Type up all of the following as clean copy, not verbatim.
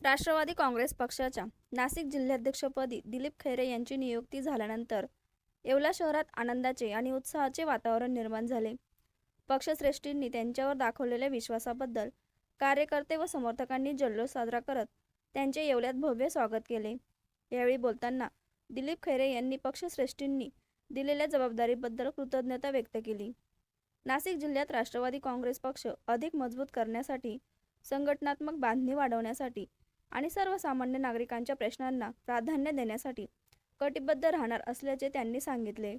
राष्ट्रवादी काँग्रेस पक्षाच्या नाशिक जिल्हाध्यक्षपदी दिलीप खैरे यांची नियुक्ती झाल्यानंतर येवला शहरात आनंदाचे आणि उत्साहाचे वातावरण निर्माण झाले। पक्षश्रेष्ठींनी त्यांच्यावर दाखवलेल्या विश्वासाबद्दल कार्यकर्ते व समर्थकांनी जल्लोष साजरा करत त्यांचे येवल्यात भव्य स्वागत केले। यावेळी बोलताना दिलीप खैरे यांनी पक्षश्रेष्ठींनी दिलेल्या जबाबदारीबद्दल कृतज्ञता व्यक्त केली। नाशिक जिल्ह्यात राष्ट्रवादी काँग्रेस पक्ष अधिक मजबूत करण्यासाठी, संघटनात्मक बांधणी वाढवण्यासाठी आणि सर्वसामान्य नागरिकांच्या प्रश्नांना प्राधान्य देण्यासाठी कटिबद्ध राहणार असल्याचे त्यांनी सांगितले।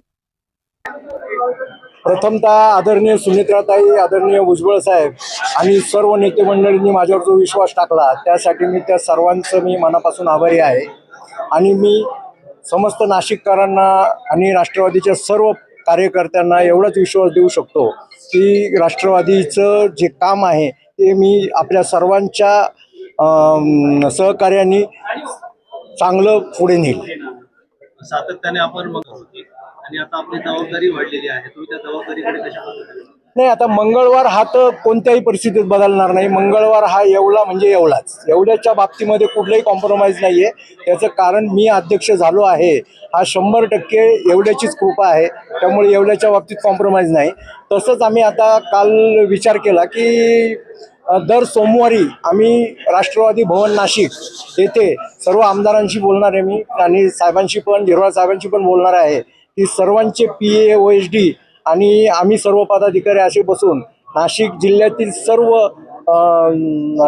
प्रथमतः आदरणीय सुमित्राताई, आदरणीय भुजबळ साहेब आणि सर्व नेते मंडळींनी माझ्यावर जो विश्वास टाकला त्यासाठी मी त्या सर्वांचं मनापासून आभारी आहे। आणि मी समस्त नाशिककरांना आणि राष्ट्रवादीच्या सर्व कार्यकर्त्यांना एवढाच विश्वास देऊ शकतो की राष्ट्रवादीचं जे काम आहे ते मी आपल्या सर्वांच्या सहकार्याने चांगलं पुढे नेईल। सातत्याने आपण आणि आता आपली जबाबदारी वाढलेली आहे, तुम्ही त्या जबाबदारीकडे कशा पद्धतीने? नाही, आता मंगळवार हा तर कोणत्याही परिस्थितीत बदलणार नाही। मंगळवार हा येवला म्हणजे येवलाच, एवढ्याच्या बाबतीमध्ये कुठलाही कॉम्प्रोमाइज नाही आहे। त्याचं कारण मी अध्यक्ष झालो आहे हा 100% एवढ्याचीच कृपा आहे, त्यामुळे एवढ्याच्या बाबतीत कॉम्प्रोमाइज नाही। तसंच आम्ही आता काल विचार केला की दर सोमवारी आम्ही राष्ट्रवादी भवन नाशिक येथे सर्व आमदारांशी बोलणार आहे मी, आणि साहेबांशी पण, झिरवाळ साहेबांशी पण बोलणार आहे की सर्वांचे PA OSD आणि आम्ही सर्व पदाधिकारी असे बसून नाशिक जिल्ह्यातील सर्व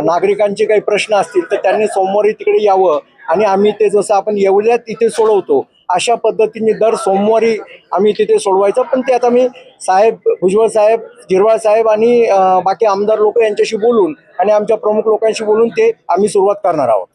नागरिकांचे काही प्रश्न असतील तर त्यांनी सोमवारी तिकडे यावं आणि आम्ही ते जसं आपण येवल्यात इथे सोडवतो अशा पद्धतीने दर सोमवारी आम्ही तिथे सोडवायचं। पण ते आता मी साहेब, भुजबळ साहेब, झिरवाळ साहेब आणि बाकी आमदार लोक यांच्याशी बोलून आणि आमच्या प्रमुख लोकांशी बोलून ते आम्ही सुरुवात करणार आहोत।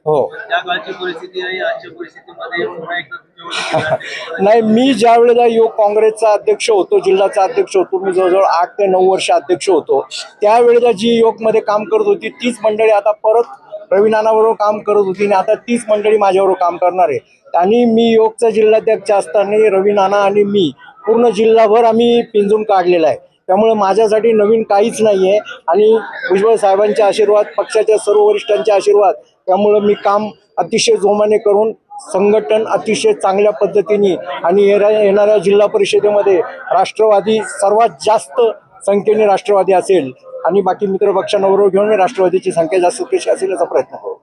हो, त्या काळची परिस्थिती आणि आजच्या परिस्थितीमध्ये पुन्हा एकदा नाही, मी ज्या वेळेला युवक काँग्रेसचा अध्यक्ष होतो, जिल्ह्याचा अध्यक्ष होतो, मी जवळजवळ 8 ते 9 वर्ष अध्यक्ष होतो, त्यावेळेला जी युवकमध्ये काम करत होती तीच मंडळी आता परत रवी नानाबरोबर काम करत होती आणि आता तीच मंडळी माझ्याबरोबर काम करणार आहे। आणि मी युवकचा जिल्हाध्यक्ष असताना रवी नाना आणि मी पूर्ण जिल्हाभर आम्ही पिंजून काढलेला आहे, त्यामुळे माझ्यासाठी नवीन काहीच नाही आहे। आणि भुजबळ साहेबांचे आशीर्वाद, पक्षाच्या सर्व वरिष्ठांचे आशीर्वाद, त्यामुळे मी काम अतिशय जोमाने करून संघटन अतिशय चांगल्या पद्धतीने आणि येणाऱ्या जिल्हा परिषदेमध्ये राष्ट्रवादी सर्वात जास्त संख्येने राष्ट्रवादी असेल आणि बाकी मित्र पक्षांबरोबर घेऊन मी राष्ट्रवादीची संख्या जास्त कशी असेल याचा प्रयत्न करू।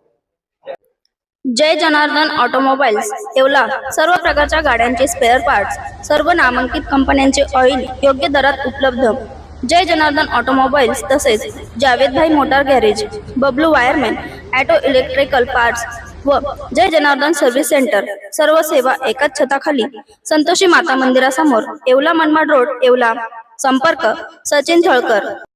जय जनार्दन ऑटोमोबाईल्स येवला सर्व प्रकारच्या गाड्यांचे स्पेअर पार्ट्स, सर्व नामांकित कंपन्यांचे ऑइल योग्य दरात उपलब्ध। जय जनार्दन ऑटोमोबाईल्स तसेच जावेद भाई motor garage, Bablu wireman, auto electrical parts व जय जनार्दन सर्व्हिस सेंटर, सर्व सेवा एकाच छताखाली, संतोषी माता मंदिरासमोर, येवला मनमाड रोड, येवला। संपर्क सचिन थळकर।